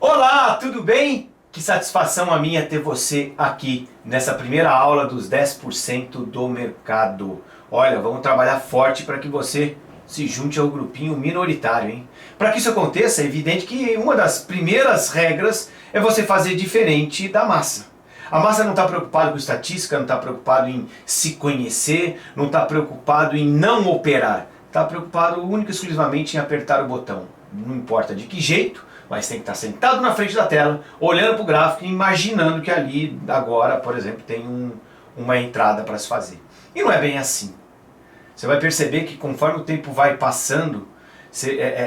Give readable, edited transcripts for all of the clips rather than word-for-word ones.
Olá, tudo bem? Que satisfação a minha ter você aqui nessa primeira aula dos 10% do mercado. Olha, vamos trabalhar forte para que você se junte ao grupinho minoritário, hein? Para que isso aconteça, é evidente que uma das primeiras regras é você fazer diferente da massa. A massa não está preocupada com estatística, não está preocupado em se conhecer, não está preocupado em não operar. Está preocupado única e exclusivamente em apertar o botão. Não importa de que jeito, mas tem que estar sentado na frente da tela, olhando para o gráfico e imaginando que ali agora, por exemplo, tem uma entrada para se fazer. E não é bem assim. Você vai perceber que conforme o tempo vai passando,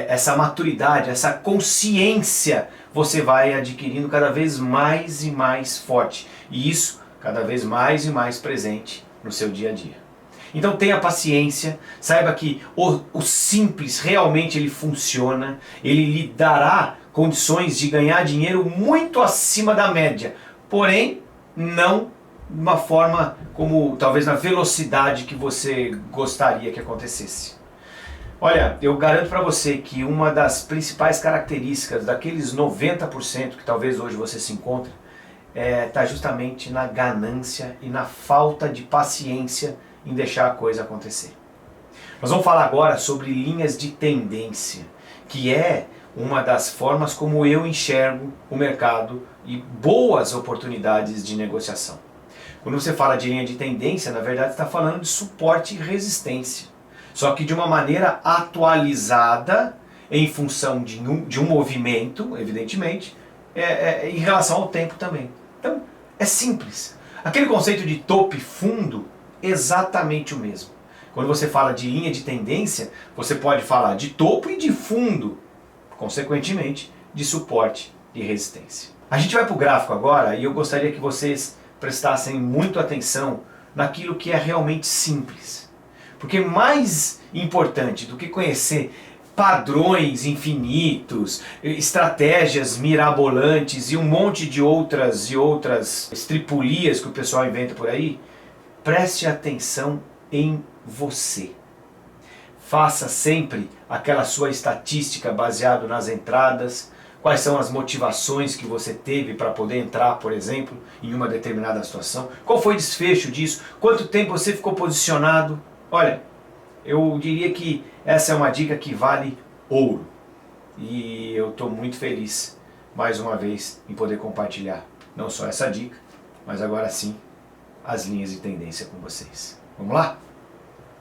essa maturidade, essa consciência, você vai adquirindo cada vez mais e mais forte. E isso cada vez mais e mais presente no seu dia a dia. Então tenha paciência, saiba que o simples realmente ele funciona, ele lhe dará condições de ganhar dinheiro muito acima da média, porém não de uma forma como talvez na velocidade que você gostaria que acontecesse. Olha, eu garanto para você que uma das principais características daqueles 90% que talvez hoje você se encontre está justamente na ganância e na falta de paciência em deixar a coisa acontecer. Nós vamos falar agora sobre linhas de tendência, que é uma das formas como eu enxergo o mercado e boas oportunidades de negociação. Quando você fala de linha de tendência, na verdade está falando de suporte e resistência, só que de uma maneira atualizada em função de um movimento, evidentemente, em relação ao tempo também. Então, é simples. Aquele conceito de topo e fundo, exatamente o mesmo. Quando você fala de linha de tendência, você pode falar de topo e de fundo, consequentemente, de suporte e resistência. A gente vai para o gráfico agora e eu gostaria que vocês prestassem muito atenção naquilo que é realmente simples. Porque mais importante do que conhecer padrões infinitos, estratégias mirabolantes e um monte de outras estripulias que o pessoal inventa por aí, preste atenção em você. Faça sempre aquela sua estatística baseada nas entradas, quais são as motivações que você teve para poder entrar, por exemplo, em uma determinada situação, qual foi o desfecho disso, quanto tempo você ficou posicionado. Olha, eu diria que essa é uma dica que vale ouro. E eu estou muito feliz, mais uma vez, em poder compartilhar não só essa dica, mas agora sim, as linhas de tendência com vocês. Vamos lá?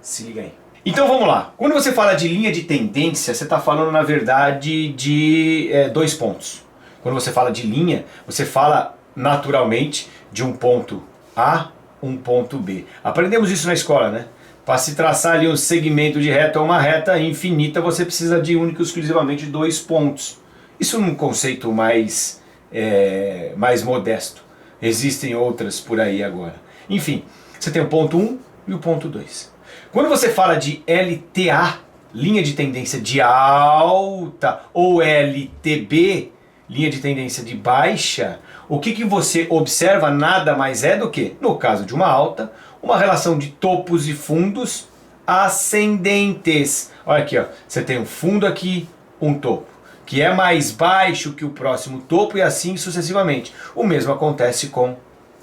Se liga aí. Então vamos lá. Quando você fala de linha de tendência, você está falando na verdade de dois pontos. Quando você fala de linha, você fala naturalmente de um ponto A, um ponto B. Aprendemos isso na escola, né? Para se traçar ali um segmento de reta ou uma reta infinita, você precisa de único e exclusivamente dois pontos. Isso num conceito mais modesto. Existem outras por aí agora. Enfim, você tem o ponto 1 e o ponto 2. Quando você fala de LTA, linha de tendência de alta, ou LTB, linha de tendência de baixa, o que você observa nada mais é do que, no caso de uma alta, uma relação de topos e fundos ascendentes. Olha aqui, ó, você tem um fundo aqui, um topo, que é mais baixo que o próximo topo e assim sucessivamente. O mesmo acontece com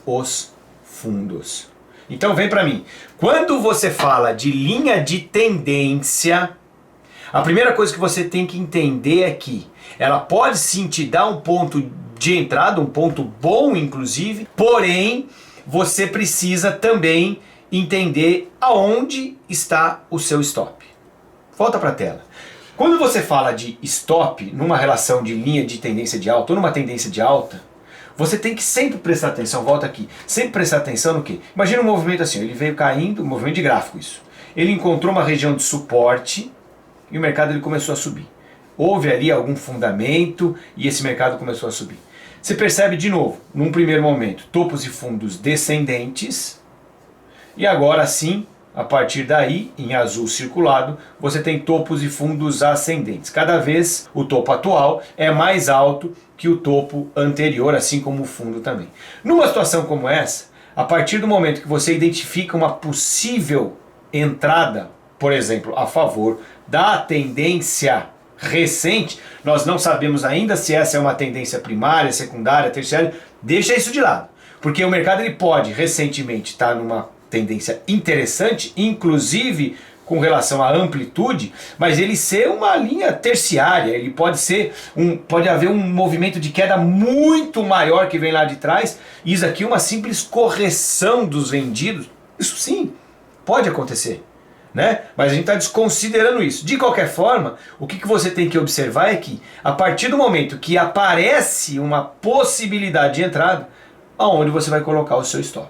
os fundos. Então vem para mim. Quando você fala de linha de tendência, a primeira coisa que você tem que entender é que ela pode sim te dar um ponto de entrada, um ponto bom inclusive, porém você precisa também entender aonde está o seu stop. Volta para a tela. Quando você fala de stop numa relação de linha de tendência de alta ou numa tendência de alta, você tem que sempre prestar atenção, volta aqui, sempre prestar atenção no quê? Imagina um movimento assim, ele veio caindo, um movimento de gráfico isso. Ele encontrou uma região de suporte e o mercado ele começou a subir. Houve ali algum fundamento e esse mercado começou a subir. Você percebe de novo, num primeiro momento, topos e fundos descendentes e agora sim, a partir daí, em azul circulado, você tem topos e fundos ascendentes. Cada vez o topo atual é mais alto que o topo anterior, assim como o fundo também. Numa situação como essa, a partir do momento que você identifica uma possível entrada, por exemplo, a favor da tendência recente, nós não sabemos ainda se essa é uma tendência primária, secundária, terciária, deixa isso de lado. Porque o mercado ele pode recentemente estar numa tendência interessante, inclusive com relação à amplitude, mas ele ser uma linha terciária, ele pode ser pode haver um movimento de queda muito maior que vem lá de trás, e isso aqui é uma simples correção dos vendidos. Isso sim, pode acontecer, né? Mas a gente está desconsiderando isso. De qualquer forma, o que você tem que observar é que a partir do momento que aparece uma possibilidade de entrada, aonde você vai colocar o seu stop.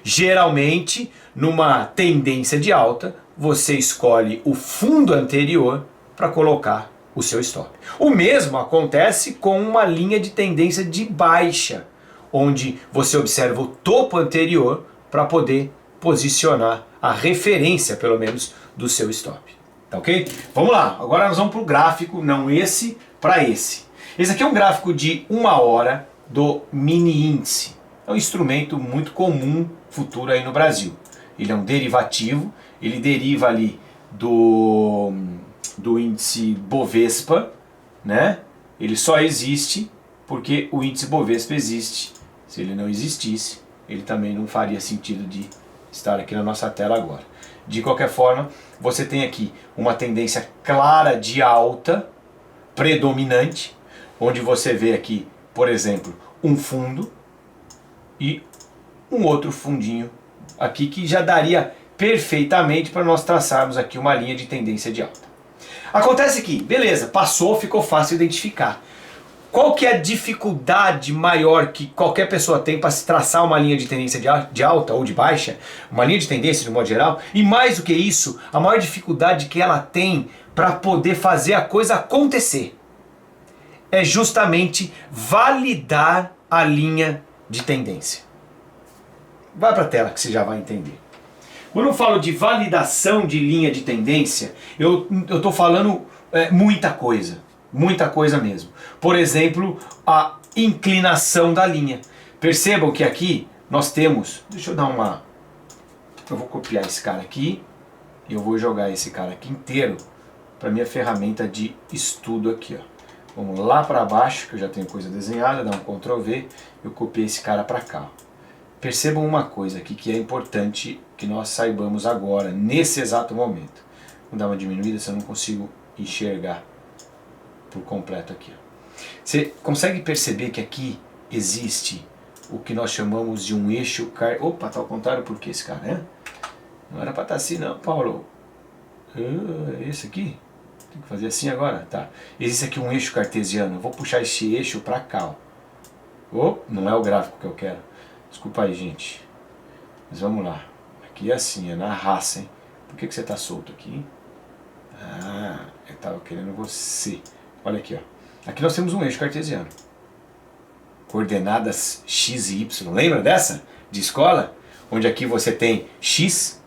Geralmente, numa tendência de alta, você escolhe o fundo anterior para colocar o seu stop. O mesmo acontece com uma linha de tendência de baixa, onde você observa o topo anterior para poder posicionar a referência, pelo menos, do seu stop. Tá ok? Vamos lá, agora nós vamos para o gráfico, não esse, para esse. Esse aqui é um gráfico de 1 hora do mini índice. É um instrumento muito comum futuro aí no Brasil. Ele é um derivativo, ele deriva ali do índice Bovespa, né? Ele só existe porque o índice Bovespa existe. Se ele não existisse, ele também não faria sentido de estar aqui na nossa tela agora. De qualquer forma, você tem aqui uma tendência clara de alta, predominante, onde você vê aqui, por exemplo, um fundo e um outro fundinho aqui que já daria perfeitamente para nós traçarmos aqui uma linha de tendência de alta. Acontece que, beleza, passou, ficou fácil identificar. Qual que é a dificuldade maior que qualquer pessoa tem para se traçar uma linha de tendência de alta ou de baixa? Uma linha de tendência de modo geral? E mais do que isso, a maior dificuldade que ela tem para poder fazer a coisa acontecer é justamente validar a linha de tendência. Vai para a tela que você já vai entender. Quando eu falo de validação de linha de tendência, eu estou falando muita coisa mesmo. Por exemplo, a inclinação da linha. Percebam que aqui nós temos, deixa eu dar uma, eu vou copiar esse cara aqui e eu vou jogar esse cara aqui inteiro para minha ferramenta de estudo aqui, ó. Vamos lá para baixo, que eu já tenho coisa desenhada, dá um Ctrl V, eu copiei esse cara para cá, ó. Percebam uma coisa aqui que é importante que nós saibamos agora, nesse exato momento. Vou dar uma diminuída, se eu não consigo enxergar por completo aqui. Você consegue perceber que aqui existe o que nós chamamos de um eixo... Opa, tá ao contrário, por que esse cara, né? Não era para estar assim não, Paulo. Esse aqui? Tem que fazer assim agora? Tá. Existe aqui um eixo cartesiano. Eu vou puxar esse eixo para cá, ó. Não é o gráfico que eu quero. Desculpa aí, gente. Mas vamos lá. Aqui é assim, é na raça, hein? Por que você está solto aqui? Ah, eu estava querendo você. Olha aqui, ó. Aqui nós temos um eixo cartesiano. Coordenadas x e y. Lembra dessa? De escola? Onde aqui você tem x,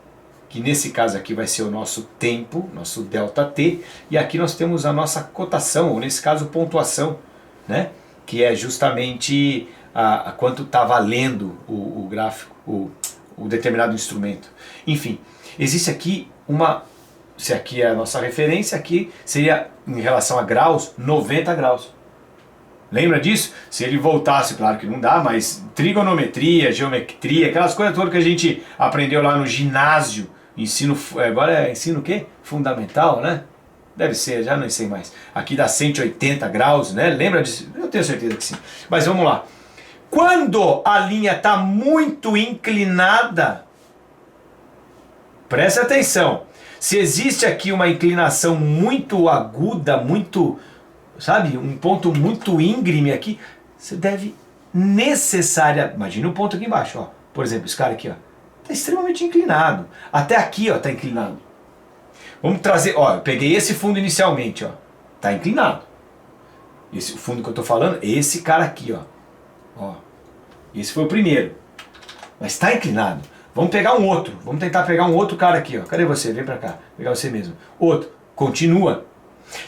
que nesse caso aqui vai ser o nosso tempo, nosso ΔT. E aqui nós temos a nossa cotação, ou nesse caso pontuação, né? Que é justamente a quanto está valendo o gráfico, o determinado instrumento. Enfim, existe aqui uma... Se aqui é a nossa referência, aqui seria, em relação a graus, 90 graus. Lembra disso? Se ele voltasse, claro que não dá, mas trigonometria, geometria, aquelas coisas todas que a gente aprendeu lá no ginásio, ensino, agora é ensino o quê? Fundamental, né? Deve ser, já não sei mais. Aqui dá 180 graus, né? Lembra disso? Eu tenho certeza que sim. Mas vamos lá. Quando a linha está muito inclinada, preste atenção. Se existe aqui uma inclinação muito aguda, muito, sabe, um ponto muito íngreme aqui, você deve necessariamente, imagina um ponto aqui embaixo, ó. Por exemplo, esse cara aqui, ó, está extremamente inclinado. Até aqui, ó, está inclinado. Vamos trazer, ó, eu peguei esse fundo inicialmente, ó, está inclinado. Esse fundo que eu estou falando, esse cara aqui, ó. Ó, esse foi o primeiro, mas está inclinado. Vamos pegar um outro, vamos tentar pegar um outro cara aqui, ó. Cadê você? Vem pra cá, pegar você mesmo. Outro, continua.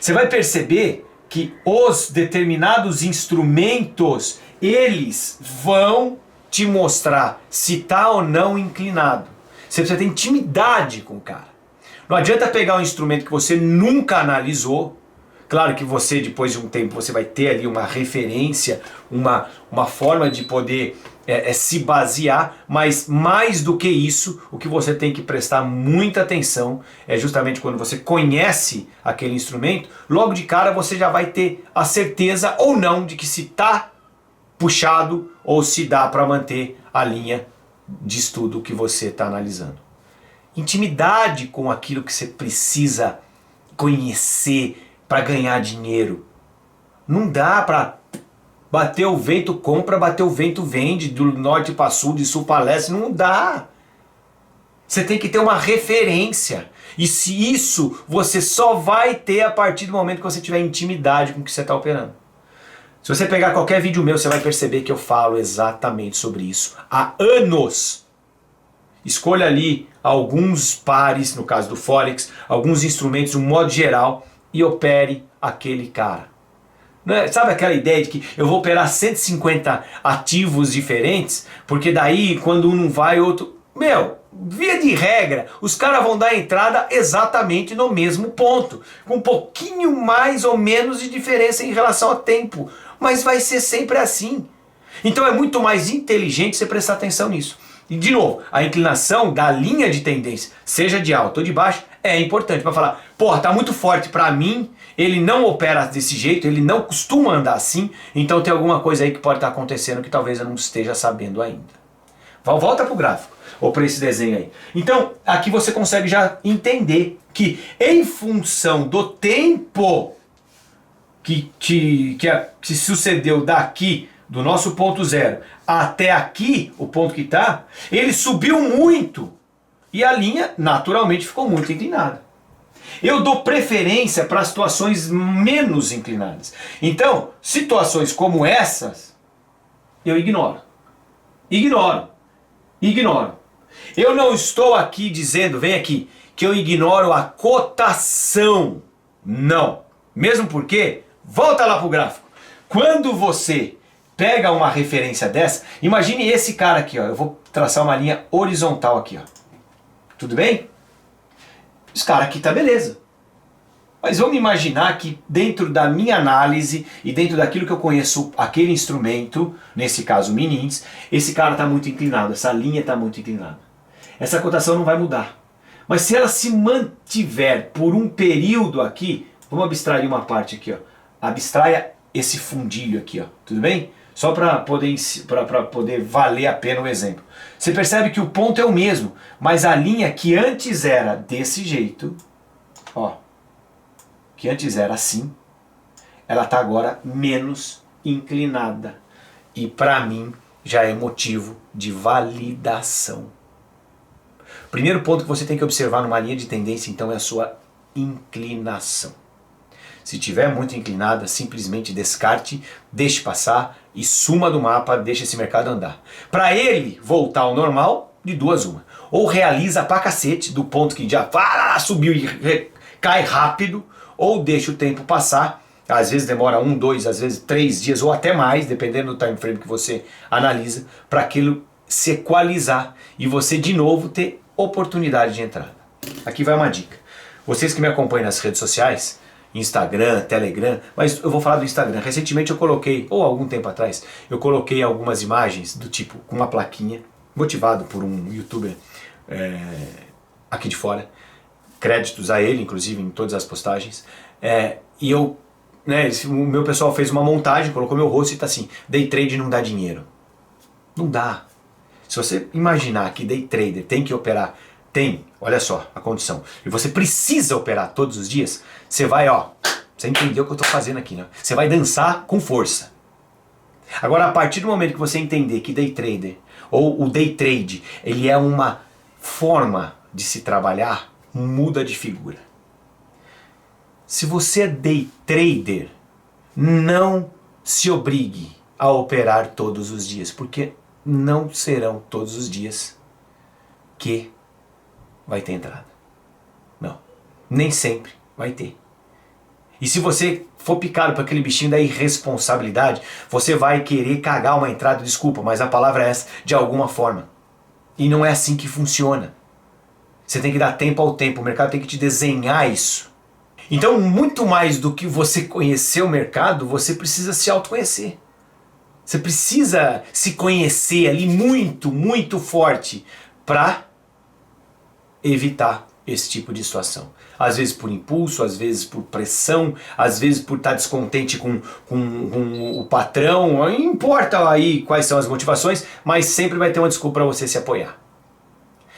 Você vai perceber que os determinados instrumentos, eles vão te mostrar se tá ou não inclinado. Você precisa ter intimidade com o cara. Não adianta pegar um instrumento que você nunca analisou. Claro que você, depois de um tempo, você vai ter ali uma referência, uma forma de poder se basear, mas mais do que isso, o que você tem que prestar muita atenção é justamente quando você conhece aquele instrumento, logo de cara você já vai ter a certeza ou não de que se está puxado ou se dá para manter a linha de estudo que você está analisando. Intimidade com aquilo que você precisa conhecer para ganhar dinheiro. Não dá para bater o vento compra, bater o vento vende, do norte para sul, de sul para leste, não dá. Você tem que ter uma referência. E se isso você só vai ter a partir do momento que você tiver intimidade com o que você está operando. Se você pegar qualquer vídeo meu, você vai perceber que eu falo exatamente sobre isso há anos. Escolha ali alguns pares, no caso do Forex, alguns instrumentos, de um modo geral, e opere aquele cara. Sabe aquela ideia de que eu vou operar 150 ativos diferentes, porque daí quando um não vai, outro... Via de regra, os caras vão dar entrada exatamente no mesmo ponto, com um pouquinho mais ou menos de diferença em relação ao tempo, mas vai ser sempre assim. Então é muito mais inteligente você prestar atenção nisso. E de novo, a inclinação da linha de tendência, seja de alta ou de baixo, é importante para falar, porra, tá muito forte para mim, ele não opera desse jeito, ele não costuma andar assim, então tem alguma coisa aí que pode estar acontecendo que talvez eu não esteja sabendo ainda. Volta pro gráfico, ou para esse desenho aí. Então, aqui você consegue já entender que em função do tempo que sucedeu daqui, do nosso ponto zero até aqui, o ponto que está, ele subiu muito e a linha naturalmente ficou muito inclinada. Eu dou preferência para situações menos inclinadas. Então, situações como essas, eu ignoro. Ignoro. Eu não estou aqui dizendo, vem aqui, que eu ignoro a cotação. Não. Mesmo porque, volta lá para o gráfico. Quando você pega uma referência dessa, imagine esse cara aqui, ó. Eu vou traçar uma linha horizontal aqui, ó. Tudo bem? Esse cara aqui tá beleza. Mas vamos imaginar que dentro da minha análise e dentro daquilo que eu conheço aquele instrumento, nesse caso o mini índice, esse cara está muito inclinado, essa linha está muito inclinada. Essa cotação não vai mudar. Mas se ela se mantiver por um período aqui, vamos abstrair uma parte aqui, ó. Abstraia esse fundilho aqui, ó. Tudo bem? Só para poder valer a pena o exemplo. Você percebe que o ponto é o mesmo, mas a linha que antes era desse jeito, ó, que antes era assim, ela está agora menos inclinada. E para mim já é motivo de validação. Primeiro ponto que você tem que observar numa linha de tendência, então, é a sua inclinação. Se tiver muito inclinada, simplesmente descarte, deixe passar e suma do mapa, deixe esse mercado andar. Para ele voltar ao normal, de duas uma. Ou realiza pra cacete, do ponto que já subiu e cai rápido, ou deixa o tempo passar, às vezes demora 1, 2, às vezes 3 dias ou até mais, dependendo do time frame que você analisa, para aquilo se equalizar e você de novo ter oportunidade de entrada. Aqui vai uma dica. Vocês que me acompanham nas redes sociais, Instagram, Telegram, mas eu vou falar do Instagram. Recentemente eu coloquei, ou algum tempo atrás, eu coloquei algumas imagens do tipo, com uma plaquinha, motivado por um youtuber aqui de fora, créditos a ele, inclusive, em todas as postagens, e eu, o meu pessoal fez uma montagem, colocou meu rosto e tá assim, day trade não dá dinheiro. Não dá. Se você imaginar que day trader tem que operar, olha só a condição, e você precisa operar todos os dias, você vai, você entendeu o que eu tô fazendo aqui, né? Você vai dançar com força. Agora, a partir do momento que você entender que day trader, ou o day trade, ele é uma forma de se trabalhar, muda de figura. Se você é day trader, não se obrigue a operar todos os dias, porque não serão todos os dias que vai ter entrada. Não, nem sempre vai ter. E se você for picado por aquele bichinho da irresponsabilidade, você vai querer cagar uma entrada, desculpa, mas a palavra é essa, de alguma forma. E não é assim que funciona. Você tem que dar tempo ao tempo, o mercado tem que te desenhar isso. Então, muito mais do que você conhecer o mercado, você precisa se autoconhecer. Você precisa se conhecer ali muito, muito forte para evitar esse tipo de situação. Às vezes por impulso, às vezes por pressão, às vezes por estar descontente com o patrão, não importa aí quais são as motivações, mas sempre vai ter uma desculpa para você se apoiar.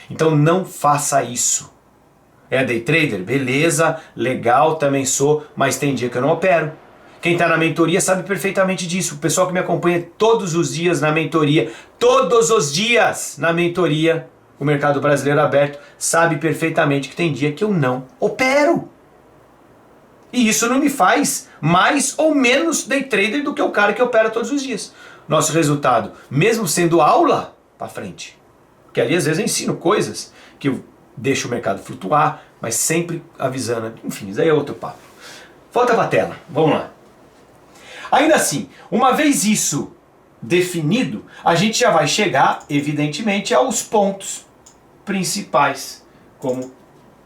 Então não faça isso. É day trader? Beleza, legal, também sou, mas tem dia que eu não opero. Quem está na mentoria sabe perfeitamente disso. O pessoal que me acompanha todos os dias na mentoria, todos os dias na mentoria, o mercado brasileiro aberto, sabe perfeitamente que tem dia que eu não opero. E isso não me faz mais ou menos day trader do que o cara que opera todos os dias. Nosso resultado, mesmo sendo aula, para frente. Porque ali às vezes eu ensino coisas que eu deixo o mercado flutuar, mas sempre avisando. Enfim, isso aí é outro papo. Volta para a tela, vamos lá. Ainda assim, uma vez isso definido, a gente já vai chegar, evidentemente, aos pontos principais, como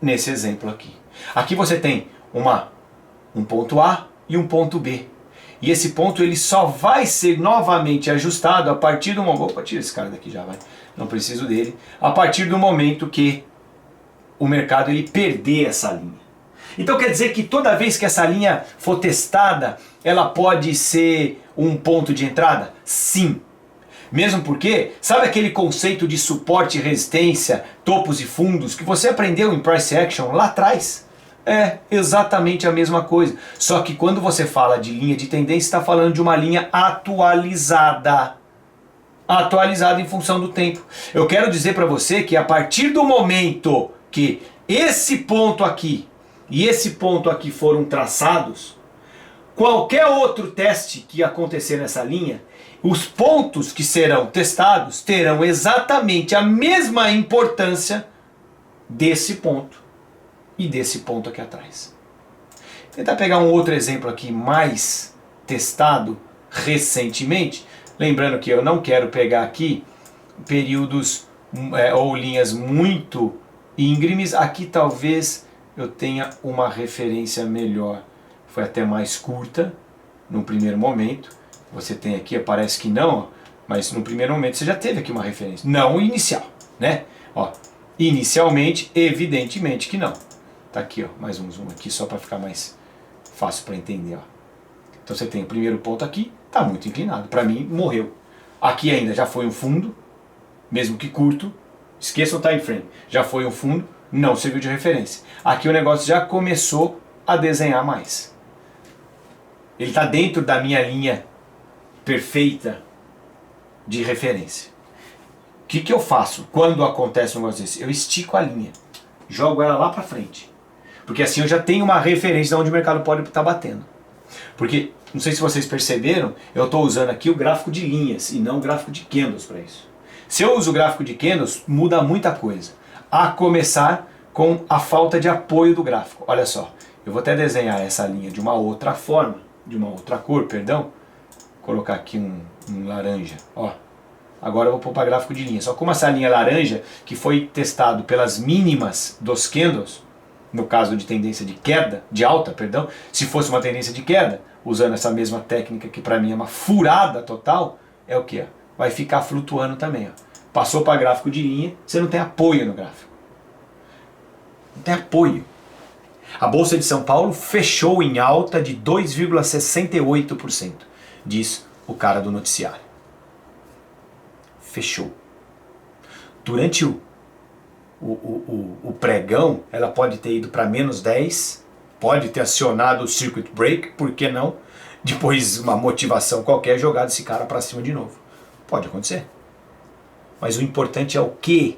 nesse exemplo aqui. Aqui você tem um ponto A e um ponto B. E esse ponto ele só vai ser novamente ajustado a partir do momento... Opa, tira esse cara daqui já, vai. Não preciso dele. A partir do momento que o mercado ele perder essa linha. Então quer dizer que toda vez que essa linha for testada, ela pode ser um ponto de entrada? Sim. Mesmo porque, sabe aquele conceito de suporte e resistência, topos e fundos, que você aprendeu em Price Action lá atrás? É exatamente a mesma coisa. Só que quando você fala de linha de tendência, está falando de uma linha atualizada. Atualizada em função do tempo. Eu quero dizer para você que a partir do momento que esse ponto aqui e esse ponto aqui foram traçados, qualquer outro teste que acontecer nessa linha, os pontos que serão testados terão exatamente a mesma importância desse ponto e desse ponto aqui atrás. Vou tentar pegar um outro exemplo aqui mais testado recentemente, lembrando que eu não quero pegar aqui períodos ou linhas muito íngremes. Aqui talvez eu tenha uma referência melhor, foi até mais curta no primeiro momento. Você tem aqui, parece que não, mas no primeiro momento você já teve aqui uma referência. Não inicial, né? Ó, inicialmente, evidentemente que não. Tá aqui, ó, mais um zoom aqui só para ficar mais fácil para entender, ó. Então você tem o primeiro ponto aqui, tá muito inclinado. Para mim, morreu. Aqui ainda já foi um fundo, mesmo que curto. Esqueça o time frame. Já foi um fundo, não serviu de referência. Aqui o negócio já começou a desenhar mais. Ele está dentro da minha linha perfeita de referência. O que eu faço quando acontece um negócio desse? Eu estico a linha, jogo ela lá para frente, porque assim eu já tenho uma referência de onde o mercado pode estar batendo. Porque, não sei se vocês perceberam, eu estou usando aqui o gráfico de linhas e não o gráfico de candles para isso. Se eu uso o gráfico de candles, muda muita coisa, a começar com a falta de apoio do gráfico. Olha só, eu vou até desenhar essa linha de uma outra forma, de uma outra cor, perdão. Colocar aqui um laranja, ó. Agora eu vou pôr para gráfico de linha. Só como essa linha laranja, que foi testado pelas mínimas dos candles, no caso de tendência de queda, de alta, perdão, se fosse uma tendência de queda, usando essa mesma técnica que para mim é uma furada total, é o que? Vai ficar flutuando também, ó. Passou para gráfico de linha, você não tem apoio no gráfico. Não tem apoio. A Bolsa de São Paulo fechou em alta de 2,68%. Diz o cara do noticiário. Fechou. Durante o pregão, ela pode ter ido para menos 10, pode ter acionado o circuit break, por que não? Depois uma motivação qualquer, jogado esse cara para cima de novo. Pode acontecer. Mas o importante é o que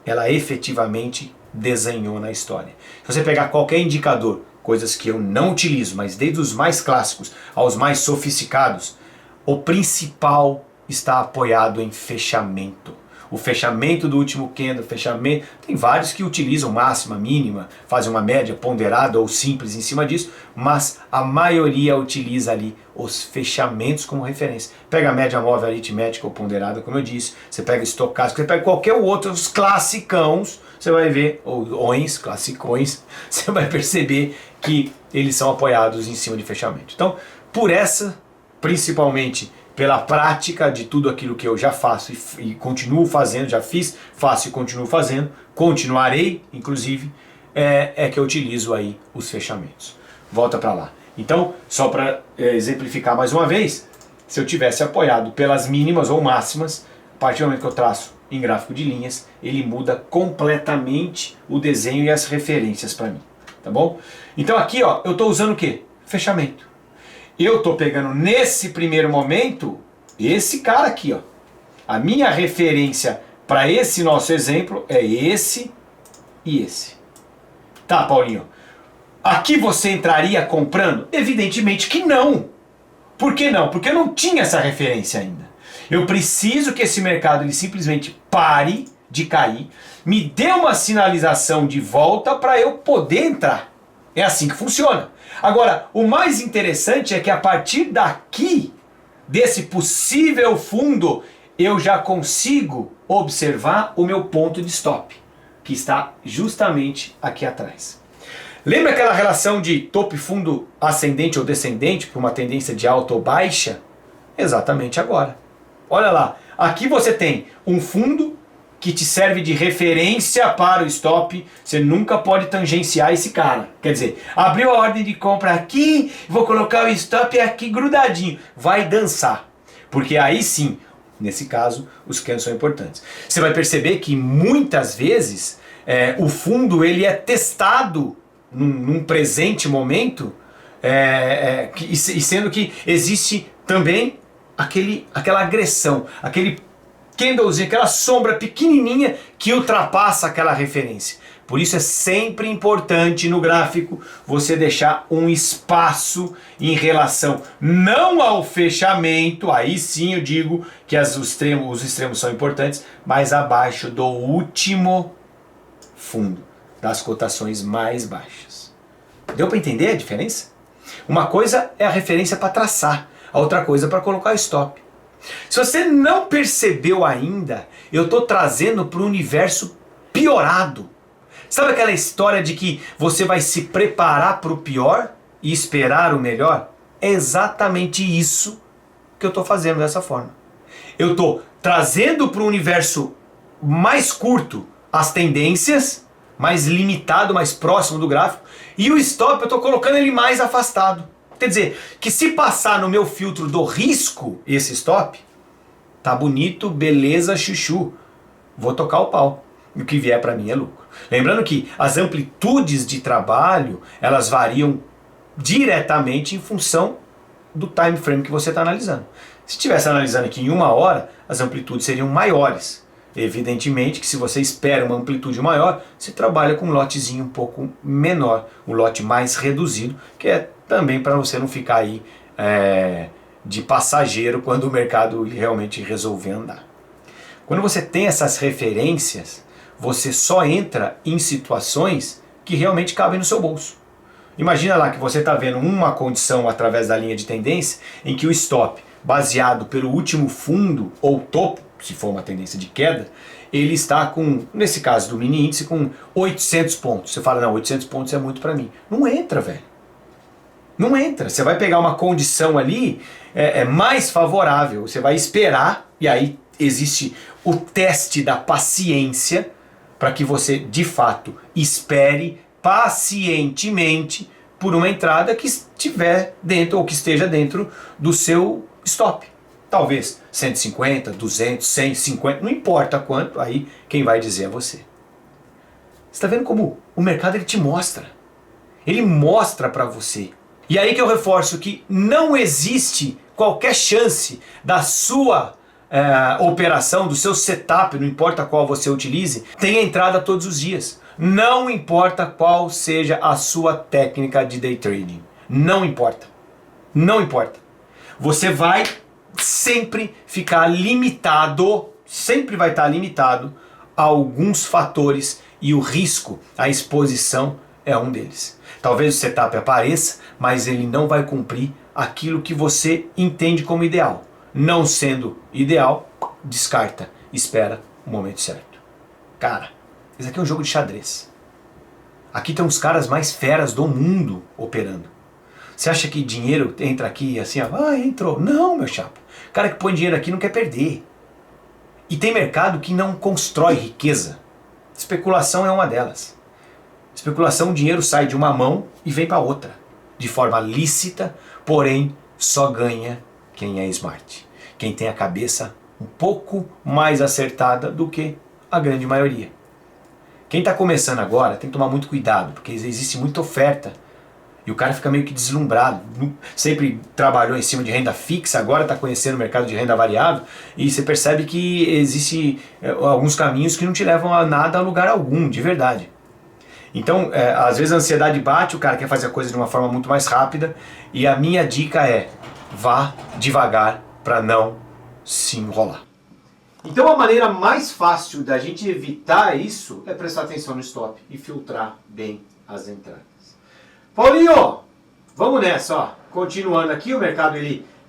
ela efetivamente desenhou na história. Se você pegar qualquer indicador, coisas que eu não utilizo, mas desde os mais clássicos aos mais sofisticados, o principal está apoiado em fechamento. O fechamento do último candle, fechamento, tem vários que utilizam máxima, mínima, fazem uma média ponderada ou simples em cima disso, mas a maioria utiliza ali os fechamentos como referência. Pega a média móvel aritmética ou ponderada, como eu disse, você pega estocástico, você pega qualquer outro, os classicãos, você vai ver, ou ONs, classicões, você vai perceber que eles são apoiados em cima de fechamento. Então, por essa, principalmente pela prática de tudo aquilo que eu já faço e continuo fazendo, já fiz, faço e continuo fazendo, continuarei, inclusive, é que eu utilizo aí os fechamentos. Volta para lá. Então, só para exemplificar mais uma vez, se eu tivesse apoiado pelas mínimas ou máximas, a partir do momento que eu traço em gráfico de linhas, ele muda completamente o desenho e as referências para mim, tá bom? Então aqui, ó, eu estou usando o quê? Fechamento. Eu estou pegando nesse primeiro momento esse cara aqui, ó. A minha referência para esse nosso exemplo é esse e esse. Tá, Paulinho? Aqui você entraria comprando? Evidentemente que não. Por que não? Porque eu não tinha essa referência ainda. Eu preciso que esse mercado ele simplesmente pare de cair, me dê uma sinalização de volta para eu poder entrar. É assim que funciona. Agora, o mais interessante é que a partir daqui, desse possível fundo, eu já consigo observar o meu ponto de stop, que está justamente aqui atrás. Lembra aquela relação de topo e fundo ascendente ou descendente para uma tendência de alta ou baixa? Exatamente agora. Olha lá, aqui você tem um fundo que te serve de referência para o stop, você nunca pode tangenciar esse cara. Quer dizer, abriu a ordem de compra aqui, vou colocar o stop aqui grudadinho, vai dançar. Porque aí sim, nesse caso, os candles são importantes. Você vai perceber que muitas vezes o fundo ele é testado num presente momento, e sendo que existe também aquela agressão, aquele candlezinho, aquela sombra pequenininha que ultrapassa aquela referência. Por isso é sempre importante no gráfico você deixar um espaço em relação não ao fechamento, aí sim eu digo que os extremos são importantes, mas abaixo do último fundo, das cotações mais baixas. Deu para entender a diferença? Uma coisa é a referência para traçar, a outra coisa para colocar o stop. Se você não percebeu ainda, eu estou trazendo para o universo piorado. Sabe aquela história de que você vai se preparar para o pior e esperar o melhor? É exatamente isso que eu estou fazendo dessa forma. Eu estou trazendo para o universo mais curto as tendências, mais limitado, mais próximo do gráfico, e o stop eu estou colocando ele mais afastado. Quer dizer, que se passar no meu filtro do risco, esse stop, tá bonito, beleza, chuchu, vou tocar o pau. E o que vier para mim é lucro. Lembrando que as amplitudes de trabalho, elas variam diretamente em função do time frame que você está analisando. Se estivesse analisando aqui em 1 hora, as amplitudes seriam maiores. Evidentemente que se você espera uma amplitude maior, você trabalha com um lotezinho um pouco menor, um lote mais reduzido, que é também para você não ficar aí de passageiro quando o mercado realmente resolver andar. Quando você tem essas referências, você só entra em situações que realmente cabem no seu bolso. Imagina lá que você está vendo uma condição através da linha de tendência em que o stop, baseado pelo último fundo ou topo, se for uma tendência de queda, ele está com, nesse caso do mini índice, com 800 pontos. Você fala, não, 800 pontos é muito para mim. Não entra, velho. Não entra. Você vai pegar uma condição ali mais favorável. Você vai esperar, e aí existe o teste da paciência para que você, de fato, espere pacientemente por uma entrada que estiver dentro ou que esteja dentro do seu stop. Talvez 150, 200, 150, não importa quanto, aí quem vai dizer é você. Você está vendo como o mercado ele te mostra. Ele mostra para você. E aí que eu reforço que não existe qualquer chance da sua operação, do seu setup, não importa qual você utilize, tenha entrada todos os dias. Não importa qual seja a sua técnica de day trading. Não importa. Não importa. Você vai sempre ficar limitado, sempre vai estar limitado a alguns fatores e o risco, a exposição é um deles. Talvez o setup apareça, mas ele não vai cumprir aquilo que você entende como ideal. Não sendo ideal, descarta, espera o momento certo. Cara, Esse aqui é um jogo de xadrez. Aqui tem os caras mais feras do mundo operando. Você acha que dinheiro entra aqui assim, ó, entrou. Não, meu chapa. O cara que põe dinheiro aqui não quer perder. E tem mercado que não constrói riqueza. Especulação é uma delas. Especulação, o dinheiro sai de uma mão e vem para outra. De forma lícita, porém só ganha quem é smart. Quem tem a cabeça um pouco mais acertada do que a grande maioria. Quem está começando agora tem que tomar muito cuidado, porque existe muita oferta e o cara fica meio que deslumbrado. Sempre trabalhou em cima de renda fixa, agora está conhecendo o mercado de renda variável e você percebe que existe alguns caminhos que não te levam a nada, a lugar algum, de verdade. Então, às vezes a ansiedade bate, o cara quer fazer a coisa de uma forma muito mais rápida e a minha dica é, vá devagar para não se enrolar. Então a maneira mais fácil da gente evitar isso é prestar atenção no stop e filtrar bem as entradas. Paulinho, vamos nessa, ó. Continuando aqui, o mercado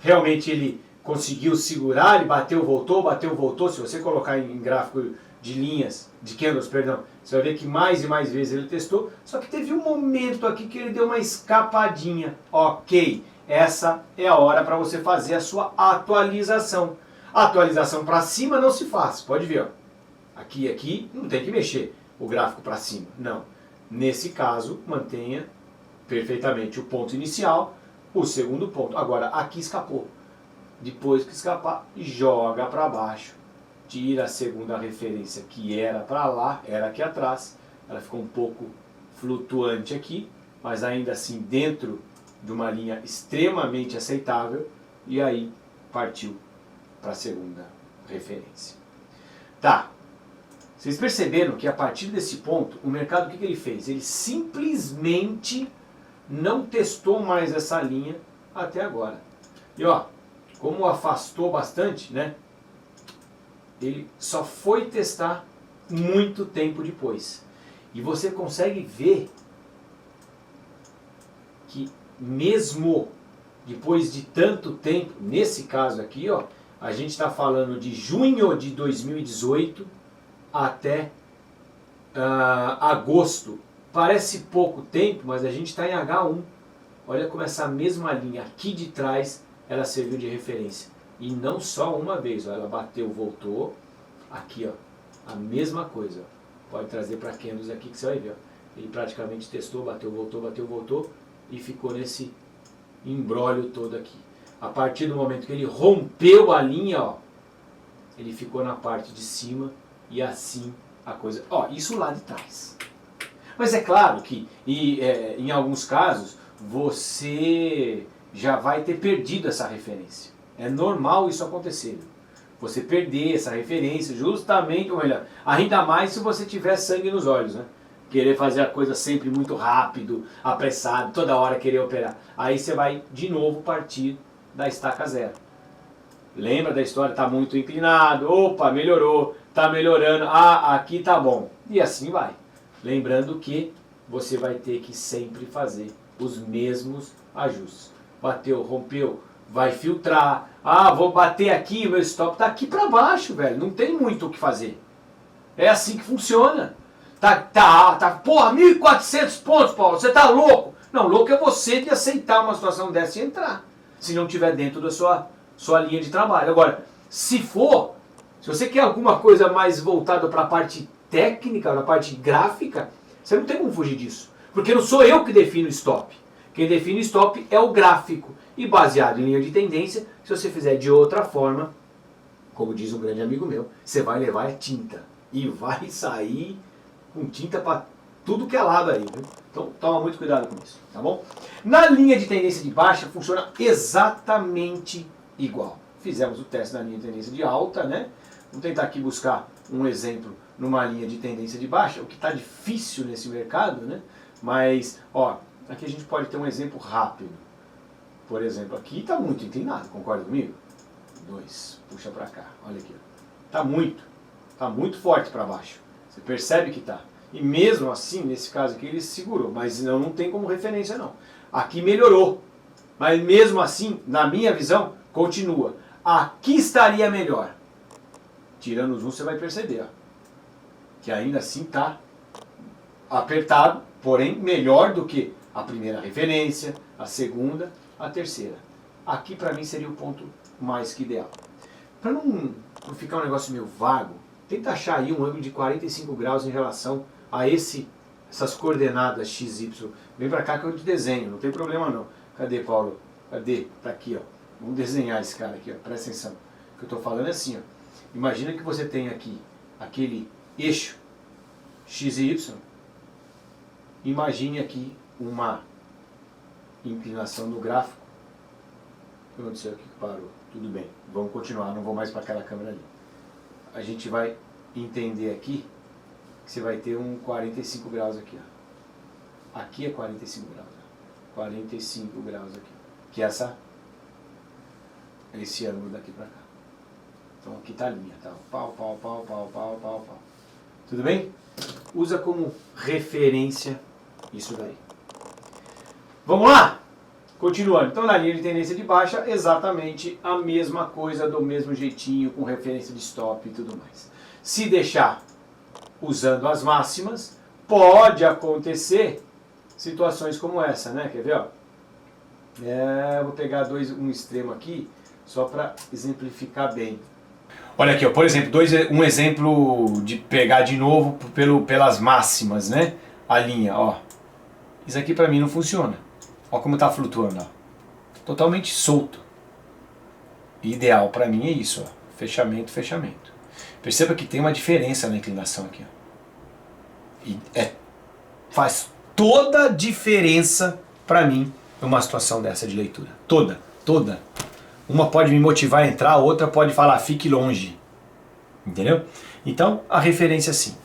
realmente conseguiu segurar, ele bateu, voltou. Se você colocar em gráfico de linhas, de candles, perdão, você vai ver que mais e mais vezes ele testou, só que teve um momento aqui que ele deu uma escapadinha. Ok, essa é a hora para você fazer a sua atualização. A atualização para cima não se faz, pode ver, ó. Aqui não tem que mexer o gráfico para cima, não. Nesse caso, mantenha perfeitamente o ponto inicial, o segundo ponto. Agora, aqui escapou. Depois que escapar, joga para baixo. Tira a segunda referência, que era para lá, era aqui atrás. Ela ficou um pouco flutuante aqui, mas ainda assim dentro de uma linha extremamente aceitável. E aí partiu para a segunda referência. Tá. Vocês perceberam que a partir desse ponto, o mercado, o que ele fez? Ele simplesmente não testou mais essa linha até agora. E ó, como afastou bastante, né? Ele só foi testar muito tempo depois. E você consegue ver que mesmo depois de tanto tempo, nesse caso aqui, ó, a gente está falando de junho de 2018 até agosto. Parece pouco tempo, mas a gente está em H1. Olha como essa mesma linha aqui de trás, ela serviu de referência. E não só uma vez, ó, ela bateu, voltou. Aqui, ó, a mesma coisa. Ó. Pode trazer para candles aqui que você vai ver. Ó. Ele praticamente testou, bateu, voltou e ficou nesse imbróglio todo aqui. A partir do momento que ele rompeu a linha, ó, ele ficou na parte de cima e assim a coisa... Ó, isso lá de trás. Mas é claro que em alguns casos você já vai ter perdido essa referência. É normal isso acontecer. Você perder essa referência justamente, ou melhor, ainda mais se você tiver sangue nos olhos, né? Querer fazer a coisa sempre muito rápido, apressado, toda hora querer operar. Aí você vai de novo partir da estaca zero. Lembra da história? Está muito inclinado, opa, melhorou, está melhorando, aqui tá bom. E assim vai. Lembrando que você vai ter que sempre fazer os mesmos ajustes. Bateu, rompeu, vai filtrar. Vou bater aqui, o meu stop está aqui para baixo, velho. Não tem muito o que fazer. É assim que funciona. Porra, 1.400 pontos, Paulo, você tá louco? Não, louco é você de aceitar uma situação dessa e entrar. Se não estiver dentro da sua linha de trabalho. Agora, se você quer alguma coisa mais voltada para a parte técnica, para a parte gráfica, você não tem como fugir disso. Porque não sou eu que defino o stop. Quem define o stop é o gráfico. E baseado em linha de tendência, se você fizer de outra forma, como diz um grande amigo meu, você vai levar tinta. E vai sair com tinta para tudo que é lado aí, viu? Então toma muito cuidado com isso, tá bom? Na linha de tendência de baixa funciona exatamente igual. Fizemos o teste na linha de tendência de alta, né? Vamos tentar aqui buscar um exemplo numa linha de tendência de baixa, o que está difícil nesse mercado, né? Mas, ó, aqui a gente pode ter um exemplo rápido. Por exemplo, aqui está muito inclinado, concorda comigo? 2, puxa para cá, olha aqui. Está muito forte para baixo. Você percebe que está. E mesmo assim, nesse caso aqui, ele segurou, mas não tem como referência não. Aqui melhorou, mas mesmo assim, na minha visão, continua. Aqui estaria melhor. Tirando o zoom, você vai perceber. Ó. que ainda assim está apertado, porém melhor do que a primeira referência, a segunda, a terceira. Aqui para mim seria o ponto mais que ideal. Para não ficar um negócio meio vago, tenta achar aí um ângulo de 45 graus em relação a essas coordenadas x, y. Vem para cá que eu te desenho, não tem problema não. Cadê, Paulo? Cadê? Tá aqui, ó. Vamos desenhar esse cara aqui, ó. Presta atenção. O que eu estou falando é assim, ó. Imagina que você tem aqui aquele eixo x e y. Imagine aqui uma inclinação no gráfico. O que aconteceu aqui que parou? Tudo bem, vamos continuar, não vou mais para aquela câmera ali. A gente vai entender aqui que você vai ter um 45 graus aqui, ó. Aqui é 45 graus, ó. 45 graus aqui, que é esse ângulo daqui para cá. Então aqui tá a linha, tá? Pau, pau, pau, pau, pau, pau, pau. Tudo bem? Usa como referência isso daí. Vamos lá? Continuando. Então na linha de tendência de baixa, exatamente a mesma coisa, do mesmo jeitinho, com referência de stop e tudo mais. Se deixar usando as máximas, pode acontecer situações como essa, né? Quer ver? Ó? Vou pegar um extremo aqui, só para exemplificar bem. Olha aqui, ó, por exemplo, um exemplo de pegar de novo pelas máximas, né? A linha, ó. Isso aqui para mim não funciona. Ó como está flutuando, ó. Totalmente solto. Ideal para mim é isso, ó. Fechamento, fechamento. Perceba que tem uma diferença na inclinação aqui, ó. E faz toda a diferença para mim numa situação dessa de leitura. Toda. Uma pode me motivar a entrar, a outra pode falar, fique longe. Entendeu? Então, a referência sim.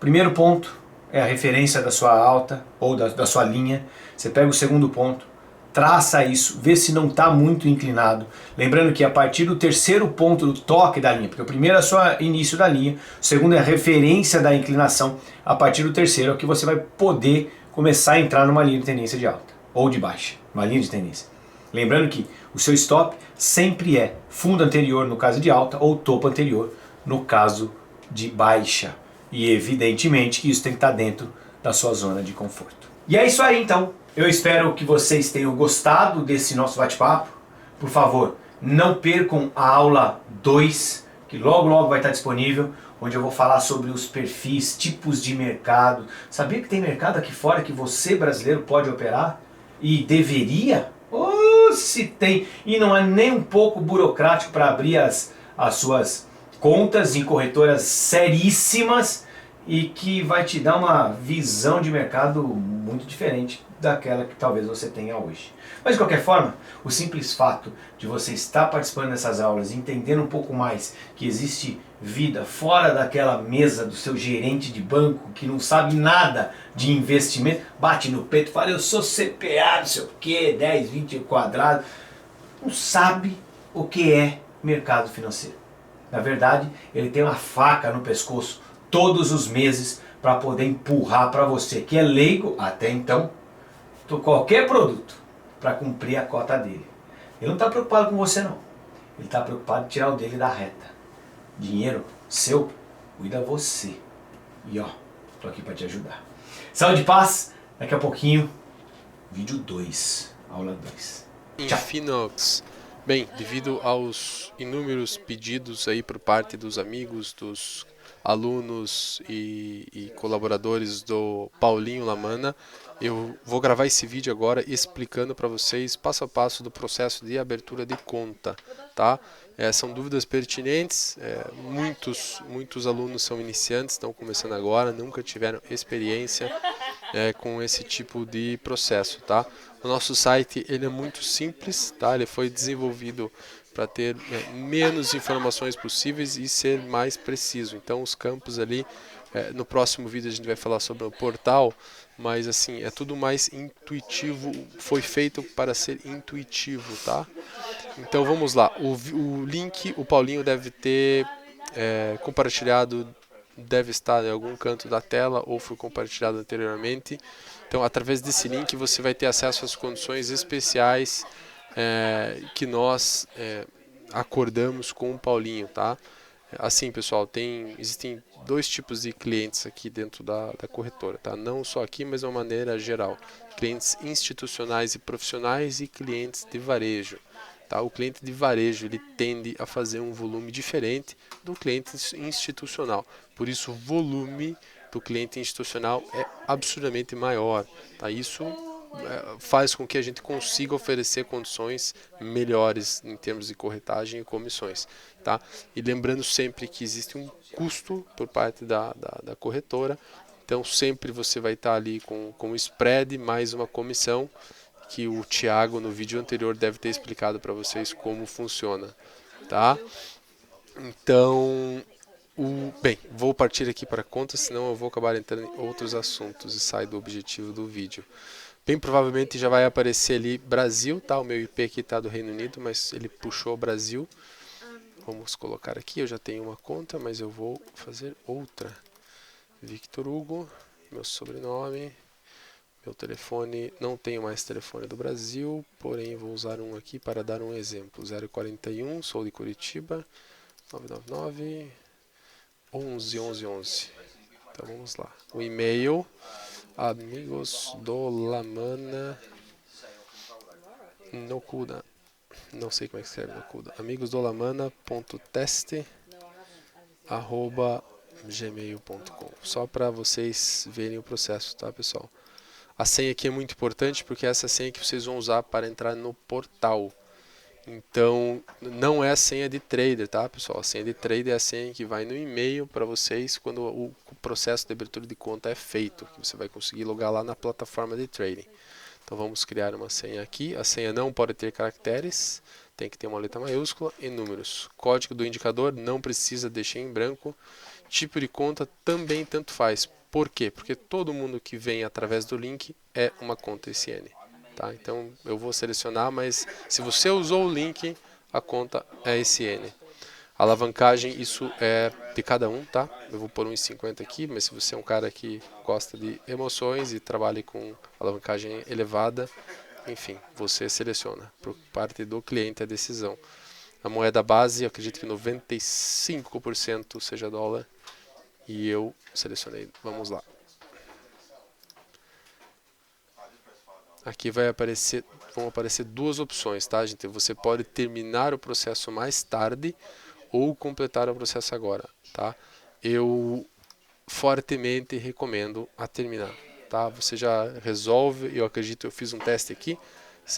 Primeiro ponto é a referência da sua alta ou da sua linha. Você pega o segundo ponto, traça isso, vê se não está muito inclinado. Lembrando que a partir do terceiro ponto do toque da linha, porque o primeiro é só o início da linha, o segundo é a referência da inclinação, a partir do terceiro é que você vai poder começar a entrar numa linha de tendência de alta ou de baixa, uma linha de tendência. Lembrando que o seu stop sempre é fundo anterior no caso de alta ou topo anterior no caso de baixa. E evidentemente que isso tem que estar dentro da sua zona de conforto. E é isso aí então. Eu espero que vocês tenham gostado desse nosso bate-papo. Por favor, não percam a aula 2, que logo vai estar disponível, onde eu vou falar sobre os perfis, tipos de mercado. Sabia que tem mercado aqui fora que você, brasileiro, pode operar? E deveria? Oh, se tem! E não é nem um pouco burocrático para abrir as suas contas em corretoras seríssimas e que vai te dar uma visão de mercado muito diferente daquela que talvez você tenha hoje. Mas de qualquer forma, o simples fato de você estar participando dessas aulas e entendendo um pouco mais que existe vida fora daquela mesa do seu gerente de banco que não sabe nada de investimento, bate no peito e fala, eu sou CPA, não sei o que, 10, 20 quadrado, não sabe o que é mercado financeiro. Na verdade, ele tem uma faca no pescoço todos os meses para poder empurrar para você, que é leigo até então, qualquer produto para cumprir a cota dele. Ele não está preocupado com você não. Ele está preocupado em tirar o dele da reta. Dinheiro seu, cuida você. E ó, tô aqui para te ajudar. Saúde e paz. Daqui a pouquinho, vídeo 2, aula 2. Infinox. Bem, devido aos inúmeros pedidos aí por parte dos amigos, dos alunos e colaboradores do Paulinho Lamanna, eu vou gravar esse vídeo agora explicando para vocês passo a passo do processo de abertura de conta, tá? São dúvidas pertinentes, muitos alunos são iniciantes, estão começando agora, nunca tiveram experiência com esse tipo de processo, tá? O nosso site ele é muito simples, tá? Ele foi desenvolvido para ter menos informações possíveis e ser mais preciso. Então os campos ali, no próximo vídeo a gente vai falar sobre o portal, mas assim, é tudo mais intuitivo, foi feito para ser intuitivo, tá? Então vamos lá, o link o Paulinho deve ter compartilhado, deve estar em algum canto da tela ou foi compartilhado anteriormente. Então através desse link você vai ter acesso às condições especiais que nós acordamos com o Paulinho, tá? Assim, pessoal, existem dois tipos de clientes aqui dentro da corretora, tá? Não só aqui, mas de uma maneira geral. Clientes institucionais e profissionais e clientes de varejo. Tá? O cliente de varejo ele tende a fazer um volume diferente do cliente institucional. Por isso, o volume do cliente institucional é absurdamente maior. Tá? Isso faz com que a gente consiga oferecer condições melhores em termos de corretagem e comissões. Tá? E lembrando sempre que existe um custo por parte da corretora, então sempre você vai estar ali com o spread mais uma comissão, que o Thiago no vídeo anterior deve ter explicado para vocês como funciona. Tá? Então, bem, vou partir aqui para a conta, senão eu vou acabar entrando em outros assuntos e sair do objetivo do vídeo. Bem provavelmente já vai aparecer ali Brasil, tá? O meu IP aqui está do Reino Unido, mas ele puxou Brasil. Vamos colocar aqui, eu já tenho uma conta, mas eu vou fazer outra. Victor Hugo, meu sobrenome, meu telefone, não tenho mais telefone do Brasil, porém vou usar um aqui para dar um exemplo. 041, sou de Curitiba, 999 11 11 11. Então vamos lá. O e-mail amigos do Lamana Nokuda. Não sei como é que escreve Nokuda. amigosdolamana.teste@gmail.com. Só para vocês verem o processo, tá, pessoal? A senha aqui é muito importante porque essa é a senha que vocês vão usar para entrar no portal. Então, não é a senha de trader, tá, pessoal? A senha de trader é a senha que vai no e-mail para vocês quando o processo de abertura de conta é feito, que você vai conseguir logar lá na plataforma de trading. Então, vamos criar uma senha aqui. A senha não pode ter caracteres, tem que ter uma letra maiúscula e números. Código do indicador não precisa deixar em branco. Tipo de conta também tanto faz. Por quê? Porque todo mundo que vem através do link é uma conta SN. Tá? Então eu vou selecionar, mas se você usou o link, a conta é SN. Alavancagem, isso é de cada um, tá? Eu vou pôr 1,50 aqui, mas se você é um cara que gosta de emoções e trabalha com alavancagem elevada, enfim, você seleciona. Por parte do cliente a decisão. A moeda base, eu acredito que 95% seja dólar. E eu selecionei. Vamos lá. Aqui vão aparecer duas opções, tá, gente? Você pode terminar o processo mais tarde ou completar o processo agora, tá? Eu fortemente recomendo a terminar, tá? Você já resolve, eu acredito, eu fiz um teste aqui.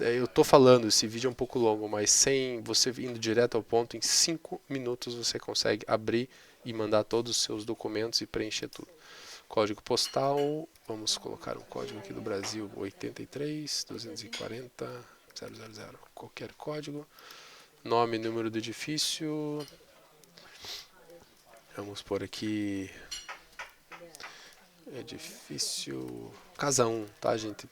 Eu tô falando, esse vídeo é um pouco longo, mas sem você indo direto ao ponto, em 5 minutos você consegue abrir e mandar todos os seus documentos e preencher tudo. Código postal, vamos colocar um código aqui do Brasil, 83.240.000, qualquer código. Nome e número do edifício. Vamos por aqui edifício Casa 1, tá, gente?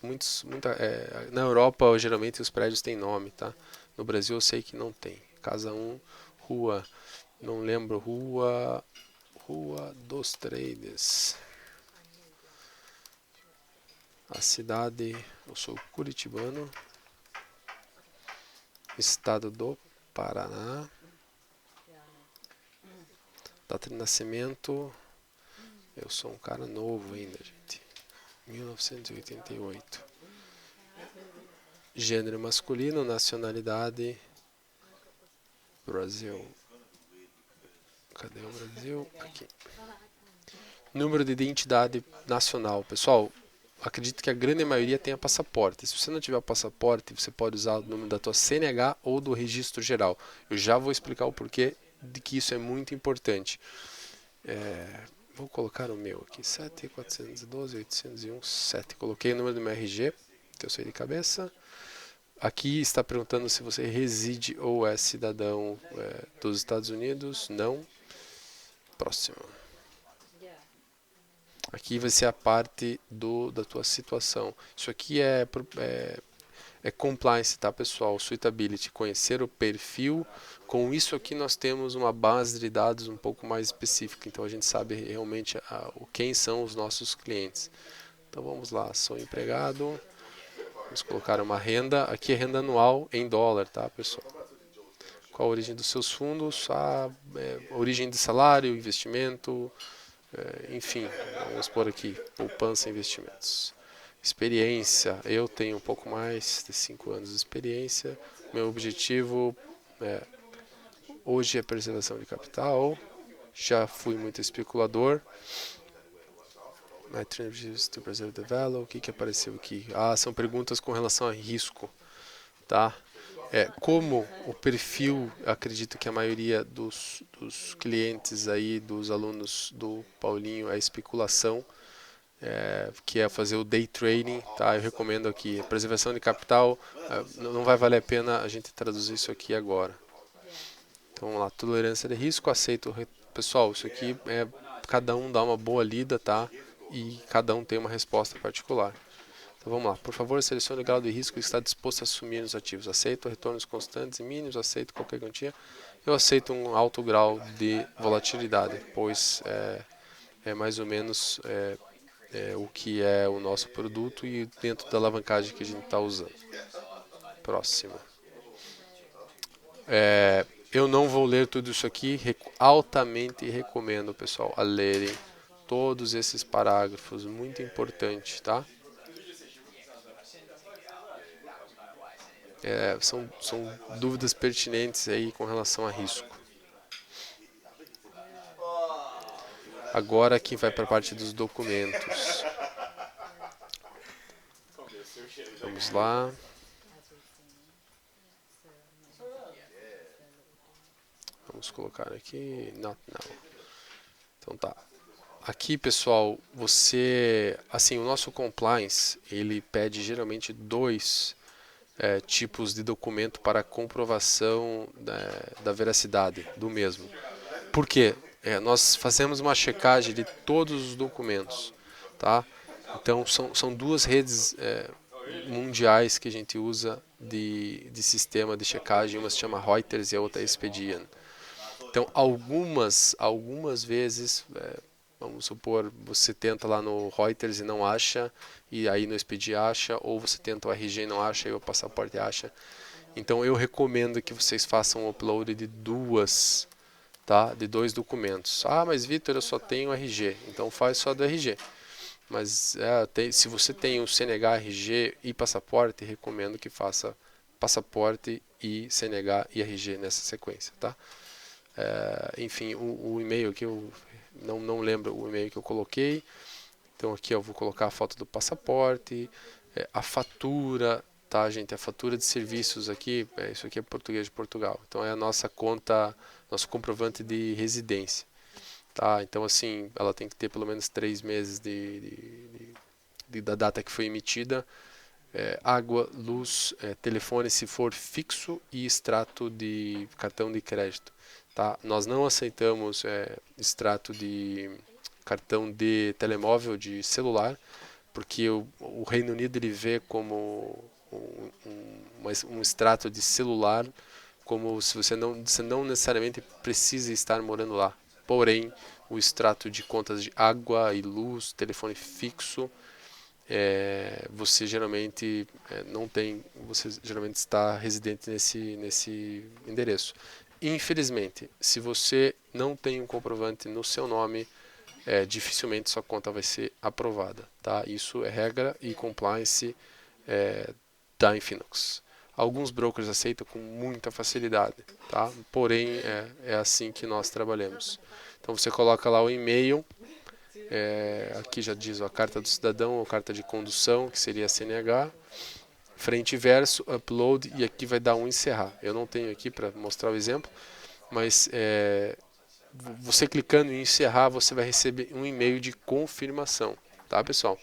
Na Europa, geralmente, os prédios têm nome, tá? No Brasil, eu sei que não tem. Casa 1, rua, não lembro, Rua dos Trades. A cidade, eu sou curitibano. Estado do Paraná. Data de nascimento, eu sou um cara novo ainda, gente. 1988. Gênero masculino, nacionalidade, Brasil. Cadê o Brasil? Aqui. Número de identidade nacional. Pessoal, acredito que a grande maioria tenha passaporte. Se você não tiver passaporte, você pode usar o número da tua CNH ou do registro geral. Eu já vou explicar o porquê de que isso é muito importante. Vou colocar o meu aqui, 7.412.801.7. Coloquei o número do meu RG, que eu sei de cabeça. Aqui está perguntando se você reside ou é cidadão dos Estados Unidos. Não. Próximo. Aqui vai ser a parte da tua situação. Isso aqui é compliance, tá, pessoal? Suitability, conhecer o perfil. Com isso aqui nós temos uma base de dados um pouco mais específica. Então a gente sabe realmente quem são os nossos clientes. Então vamos lá, sou empregado. Vamos colocar uma renda. Aqui é renda anual em dólar, tá, pessoal? Qual a origem dos seus fundos? A origem de salário, investimento, enfim, vamos pôr aqui, poupança e investimentos. Experiência, eu tenho um pouco mais de 5 anos de experiência. Meu objetivo hoje é preservação de capital. Já fui muito especulador. My trends to preserve the value. O que apareceu aqui? São perguntas com relação a risco, tá? Como o perfil, acredito que a maioria dos clientes aí, dos alunos do Paulinho, é especulação, que é fazer o day trading, tá? Eu recomendo aqui, preservação de capital, não vai valer a pena a gente traduzir isso aqui agora. Então vamos lá, tolerância de risco, aceito. Pessoal, isso aqui cada um dá uma boa lida, tá? E cada um tem uma resposta particular. Então vamos lá, por favor, selecione o grau de risco que está disposto a assumir nos ativos. Aceito retornos constantes e mínimos, aceito qualquer quantia. Eu aceito um alto grau de volatilidade, pois é mais ou menos o que é o nosso produto e dentro da alavancagem que a gente está usando. Próximo. Eu não vou ler tudo isso aqui, altamente recomendo, pessoal, a lerem todos esses parágrafos, muito importante, tá? São dúvidas pertinentes aí com relação a risco. Agora aqui vai para a parte dos documentos. Vamos lá. Vamos colocar aqui, not now. Então tá. Aqui, pessoal, assim, o nosso compliance, ele pede geralmente 2 tipos de documento para comprovação da veracidade do mesmo. Por quê? Nós fazemos uma checagem de todos os documentos, tá? Então, são 2 redes mundiais que a gente usa de sistema de checagem, uma se chama Reuters e a outra é Expedient. Então, algumas vezes, vamos supor, você tenta lá no Reuters e não acha, e aí no Expedient acha, ou você tenta o RG e não acha, e o passaporte acha. Então, eu recomendo que vocês façam o upload de 2 documentos. Mas Vitor, eu só tenho RG, então faz só do RG. Mas se você tem o CNH, RG e passaporte, recomendo que faça passaporte e CNH e RG nessa sequência, tá? Enfim, o e-mail aqui eu não lembro o e-mail que eu coloquei. Então aqui eu vou colocar a foto do passaporte, a fatura, tá, gente? A fatura de serviços aqui, isso aqui é português de Portugal. Então é a nossa conta, nosso comprovante de residência, tá? Então assim, ela tem que ter pelo menos 3 meses da data que foi emitida. Água, luz, telefone se for fixo e extrato de cartão de crédito, tá? Nós não aceitamos extrato de cartão de telemóvel, de celular, porque o Reino Unido ele vê como um extrato de celular como se você não necessariamente precisa estar morando lá. Porém, o extrato de contas de água e luz, telefone fixo, você geralmente não tem, você geralmente está residente nesse endereço. Infelizmente, se você não tem um comprovante no seu nome, dificilmente sua conta vai ser aprovada, tá? Isso é regra e compliance da Infinux. Alguns brokers aceitam com muita facilidade, tá? Porém, é assim que nós trabalhamos. Então você coloca lá o e-mail. Aqui já diz a carta do cidadão ou carta de condução, que seria a CNH, frente e verso, upload, e aqui vai dar um encerrar. Eu não tenho aqui para mostrar o exemplo, mas você clicando em encerrar, você vai receber um e-mail de confirmação, tá, pessoal?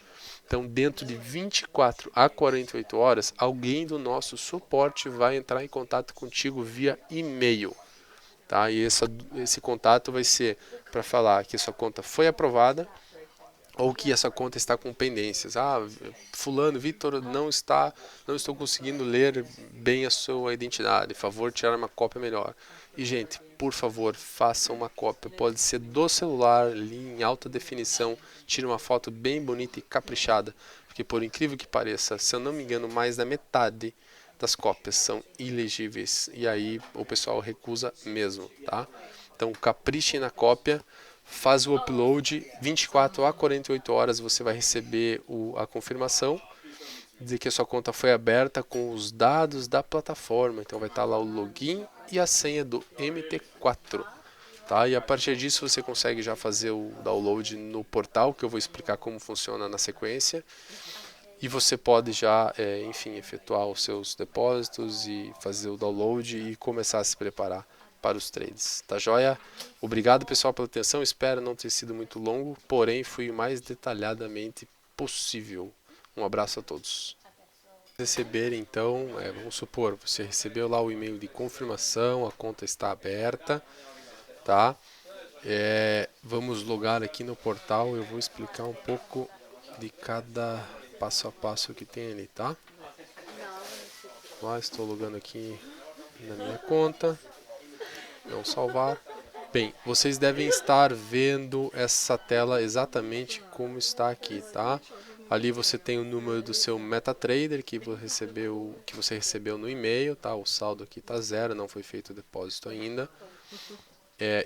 Então, dentro de 24 a 48 horas, alguém do nosso suporte vai entrar em contato contigo via e-mail. Tá? E esse contato vai ser para falar que sua conta foi aprovada ou que essa conta está com pendências. Fulano, Vitor, não estou conseguindo ler bem a sua identidade. Por favor, tirar uma cópia melhor. E, gente, por favor, faça uma cópia. Pode ser do celular, ali em alta definição. Tire uma foto bem bonita e caprichada. Porque, por incrível que pareça, se eu não me engano, mais da metade das cópias são ilegíveis. E aí o pessoal recusa mesmo, tá? Então, caprichem na cópia. faz o upload, 24 a 48 horas você vai receber a confirmação, dizer que a sua conta foi aberta com os dados da plataforma. Então vai estar lá o login e a senha do MT4. Tá? E a partir disso você consegue já fazer o download no portal, que eu vou explicar como funciona na sequência. E você pode já, enfim, efetuar os seus depósitos e fazer o download e começar a se preparar para os trades. Tá joia? Obrigado, pessoal, pela atenção. Espero não ter sido muito longo, porém fui o mais detalhadamente possível. Um abraço a todos. Receber, então, vamos supor, você recebeu lá o e-mail de confirmação, a conta está aberta, tá? Vamos logar aqui no portal, eu vou explicar um pouco de cada passo a passo que tem ali, tá? Lá estou logando aqui na minha conta, não salvar. Bem, vocês devem estar vendo essa tela exatamente como está aqui, tá? Ali você tem o número do seu MetaTrader que você recebeu no e-mail, tá? O saldo aqui está zero, não foi feito o depósito ainda.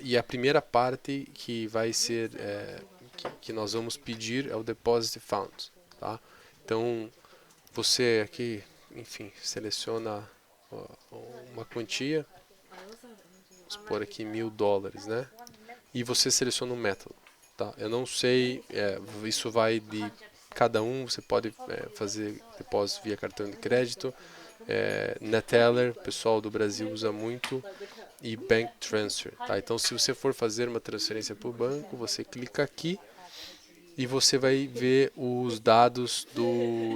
E a primeira parte que vai ser que nós vamos pedir é o Deposit Found, tá? Então você aqui, enfim, seleciona uma quantia, vamos pôr aqui $1000, né? E você seleciona um método, tá? Eu não sei, isso vai de cada um. Você pode fazer depósito via cartão de crédito, Neteller, o pessoal do Brasil usa muito, e Bank Transfer, tá? Então se você for fazer uma transferência para o banco, você clica aqui e você vai ver os dados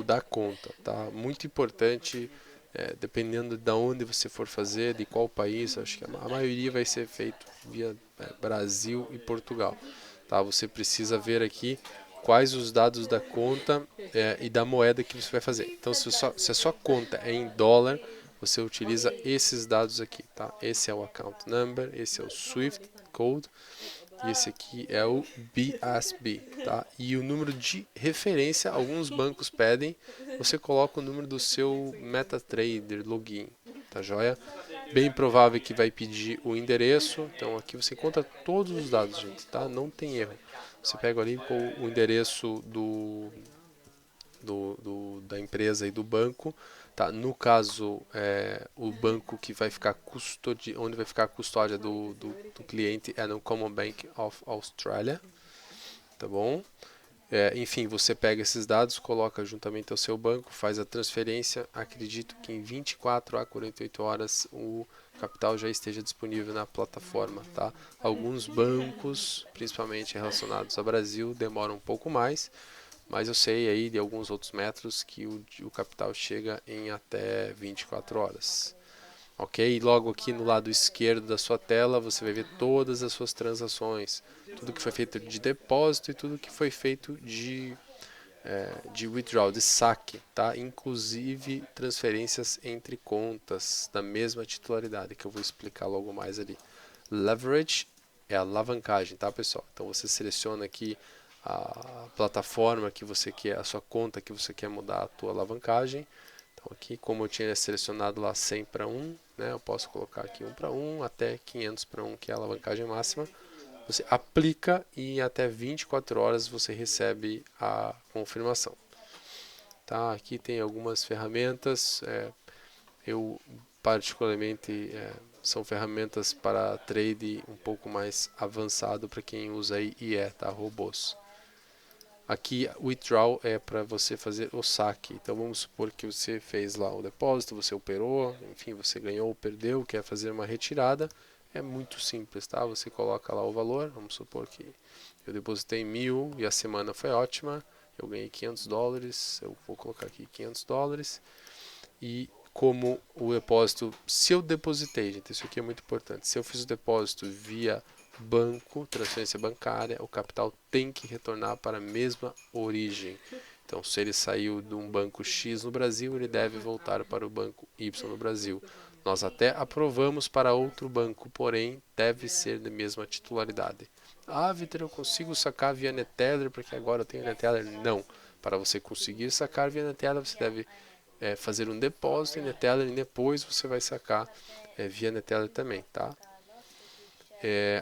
da conta, tá? Muito importante, dependendo de onde você for fazer, de qual país, acho que a maioria vai ser feito via Brasil e Portugal, tá? Você precisa ver aqui quais os dados da conta e da moeda que você vai fazer. Então se a sua conta é em dólar, você utiliza esses dados aqui, tá? Esse é o account number, esse é o Swift code, e esse aqui é o BSB, tá? E o número de referência, alguns bancos pedem, você coloca o número do seu MetaTrader login, tá joia? Bem provável que vai pedir o endereço, então aqui você encontra todos os dados, gente, tá? Não tem erro. Você pega ali com o endereço da empresa e do banco, tá? No caso, o banco que vai ficar onde vai ficar a custódia do cliente é no Common Bank of Australia, tá bom? Enfim, você pega esses dados, coloca juntamente ao seu banco, faz a transferência. Acredito que em 24 a 48 horas o capital já esteja disponível na plataforma, tá? Alguns bancos, principalmente relacionados ao Brasil, demoram um pouco mais, mas eu sei aí de alguns outros métodos que o capital chega em até 24 horas. Ok? E logo aqui no lado esquerdo da sua tela você vai ver todas as suas transações, tudo que foi feito de depósito e tudo que foi feito de withdrawal, de saque, tá? Inclusive transferências entre contas da mesma titularidade, que eu vou explicar logo mais ali. Leverage é a alavancagem, tá, pessoal? Então você seleciona aqui a plataforma que você quer, a sua conta que você quer mudar a tua alavancagem. Então aqui, como eu tinha selecionado lá 100 para 1, né, eu posso colocar aqui 1 para 1 até 500 para 1, que é a alavancagem máxima. Você aplica e em até 24 horas você recebe a confirmação. Tá? Aqui tem algumas ferramentas, eu particularmente são ferramentas para trade um pouco mais avançado para quem usa aí IE, tá? Robôs. Aqui o withdrawal é para você fazer o saque. Então vamos supor que você fez lá o depósito, você operou, enfim, você ganhou ou perdeu, quer fazer uma retirada. É muito simples, tá? Você coloca lá o valor, vamos supor que eu depositei 1000 e a semana foi ótima, eu ganhei $500, eu vou colocar aqui $500 e como o depósito, se eu depositei, gente, isso aqui é muito importante, se eu fiz o depósito via banco, transferência bancária, o capital tem que retornar para a mesma origem. Então, se ele saiu de um banco X no Brasil, ele deve voltar para o banco Y no Brasil. Nós até aprovamos para outro banco, porém deve ser da mesma titularidade. Ah, Vitor, eu consigo sacar via Neteller porque agora eu tenho Neteller? Não. Para você conseguir sacar via Neteller, você deve fazer um depósito em Neteller e depois você vai sacar via Neteller também, tá?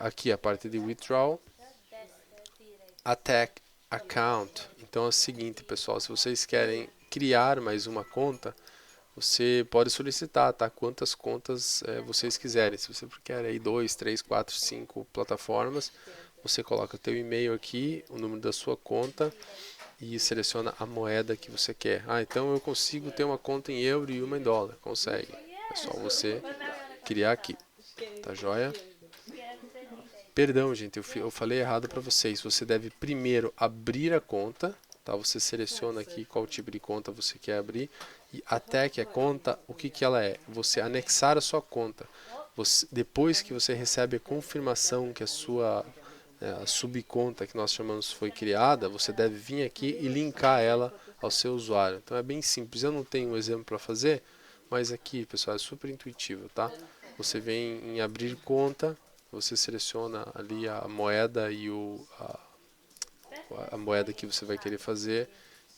Aqui a parte de withdrawal, Attack Account. Então é o seguinte, pessoal, se vocês querem criar mais uma conta, você pode solicitar, tá? Quantas contas vocês quiserem. Se você quer aí 2, 3, 4, 5 plataformas, você coloca o teu e-mail aqui, o número da sua conta e seleciona a moeda que você quer. Ah, então eu consigo ter uma conta em euro e uma em dólar. Consegue. É só você criar aqui. Tá joia? Perdão, gente, eu falei errado para vocês. Você deve primeiro abrir a conta, tá? Você seleciona aqui qual tipo de conta você quer abrir. E até que a conta, o que ela é? Você anexar a sua conta. Depois que você recebe a confirmação que a subconta que nós chamamos foi criada, você deve vir aqui e linkar ela ao seu usuário. Então é bem simples. Eu não tenho um exemplo para fazer, mas aqui, pessoal, é super intuitivo, tá? Você vem em abrir conta, você seleciona ali a moeda e a moeda que você vai querer fazer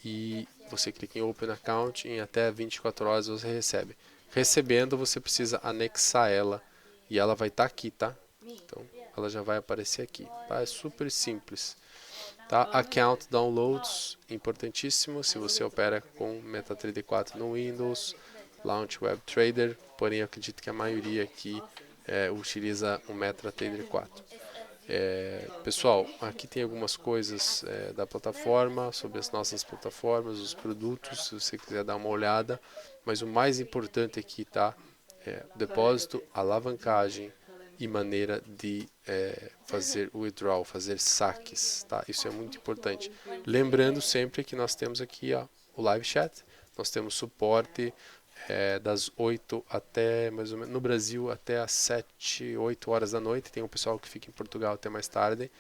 e você clica em Open Account e em até 24 horas você recebe. Recebendo, você precisa anexar ela e ela vai estar aqui, tá? Então, ela já vai aparecer aqui, tá? É super simples, tá? Account Downloads, importantíssimo, se você opera com MetaTrader 4 no Windows, Launch Web Trader, porém eu acredito que a maioria aqui utiliza o MetaTrader 4. Pessoal, aqui tem algumas coisas da plataforma, sobre as nossas plataformas, os produtos, se você quiser dar uma olhada, mas o mais importante aqui tá depósito, alavancagem e maneira de fazer o withdrawal, fazer saques, tá? Isso é muito importante. Lembrando sempre que nós temos aqui o live chat, nós temos suporte das 8 até, mais ou menos, no Brasil até as 7, 8 horas da noite. Tem um pessoal que fica em Portugal até mais tarde.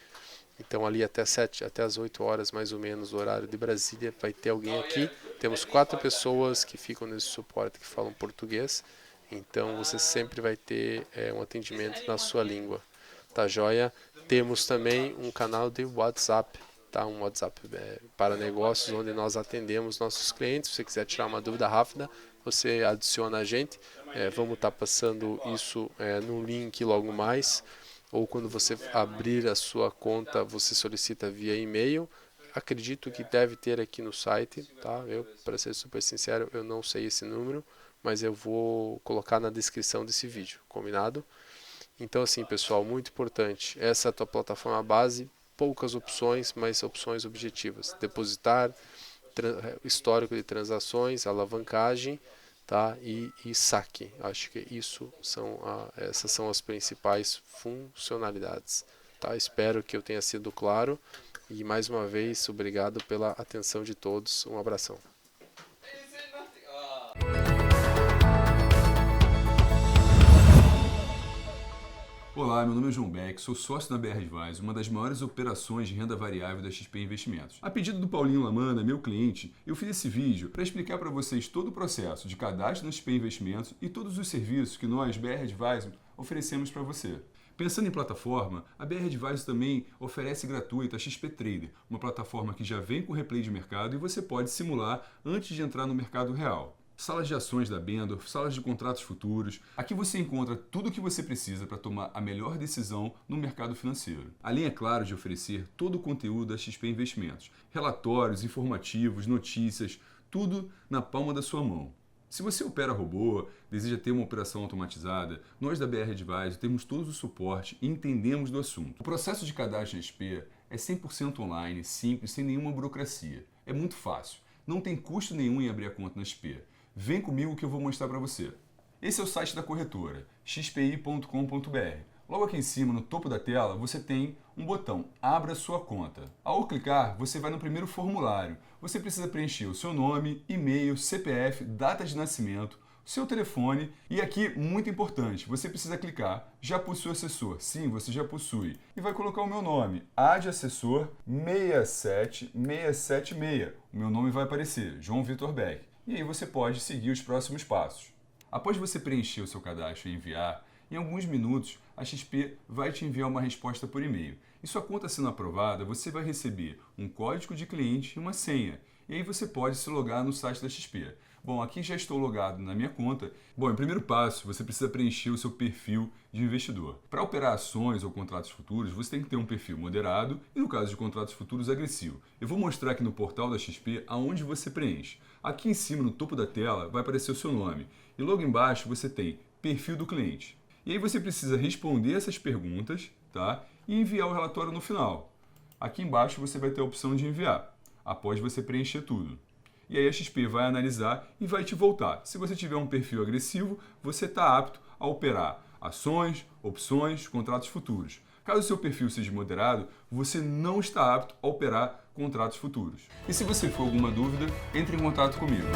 Então ali até as 8 horas mais ou menos, o horário de Brasília, vai ter alguém aqui. Temos 4 pessoas que ficam nesse suporte que falam português. Então você sempre vai ter um atendimento na sua língua. Tá joia? Temos também um canal de WhatsApp, tá? Um WhatsApp para negócios, onde nós atendemos nossos clientes. Se você quiser tirar uma dúvida rápida, você adiciona a gente. Vamos estar passando isso no link logo mais. Ou quando você abrir a sua conta, você solicita via e-mail. Acredito que deve ter aqui no site, tá? Para ser super sincero, eu não sei esse número, mas eu vou colocar na descrição desse vídeo, combinado? Então assim, pessoal, muito importante, essa é a tua plataforma base, poucas opções, mas opções objetivas. Depositar, histórico de transações, alavancagem, tá? E saque. Acho que essas são as principais funcionalidades, tá? Espero que eu tenha sido claro e mais uma vez, obrigado pela atenção de todos. Um abração. Olá, meu nome é João Beck, sou sócio da BR Advisor, uma das maiores operações de renda variável da XP Investimentos. A pedido do Paulinho Lamanda, meu cliente, eu fiz esse vídeo para explicar para vocês todo o processo de cadastro na XP Investimentos e todos os serviços que nós, BR Advisor, oferecemos para você. Pensando em plataforma, a BR Advisor também oferece gratuita a XP Trader, uma plataforma que já vem com replay de mercado e você pode simular antes de entrar no mercado real. Salas de ações da Bendorf, salas de contratos futuros. Aqui você encontra tudo o que você precisa para tomar a melhor decisão no mercado financeiro. Além, é claro, de oferecer todo o conteúdo da XP Investimentos. Relatórios, informativos, notícias, tudo na palma da sua mão. Se você opera robô, deseja ter uma operação automatizada, nós da BR Advisor temos todo o suporte e entendemos do assunto. O processo de cadastro na XP é 100% online, simples, sem nenhuma burocracia. É muito fácil. Não tem custo nenhum em abrir a conta na XP. Vem comigo que eu vou mostrar para você. Esse é o site da corretora, xpi.com.br. Logo aqui em cima, no topo da tela, você tem um botão Abra sua conta. Ao clicar, você vai no primeiro formulário. Você precisa preencher o seu nome, e-mail, CPF, data de nascimento, seu telefone e aqui, muito importante, você precisa clicar Já possui assessor? Sim, você já possui. E vai colocar o meu nome, AD Assessor 67676. O meu nome vai aparecer, João Vitor Beck. E aí você pode seguir os próximos passos. Após você preencher o seu cadastro e enviar, em alguns minutos a XP vai te enviar uma resposta por e-mail. E sua conta sendo aprovada, você vai receber um código de cliente e uma senha. e aí você pode se logar no site da XP. Bom, aqui já estou logado na minha conta. Bom, em primeiro passo, você precisa preencher o seu perfil de investidor. Para operar ações ou contratos futuros, você tem que ter um perfil moderado e, no caso de contratos futuros, agressivo. Eu vou mostrar aqui no portal da XP aonde você preenche. Aqui em cima, no topo da tela, vai aparecer o seu nome. E logo embaixo você tem perfil do cliente. E aí você precisa responder essas perguntas, tá? E enviar o relatório no final. Aqui embaixo você vai ter a opção de enviar, após você preencher tudo. E aí a XP vai analisar e vai te voltar. Se você tiver um perfil agressivo, você está apto a operar ações, opções, contratos futuros. Caso o seu perfil seja moderado, você não está apto a operar contratos futuros. E se você for alguma dúvida, entre em contato comigo.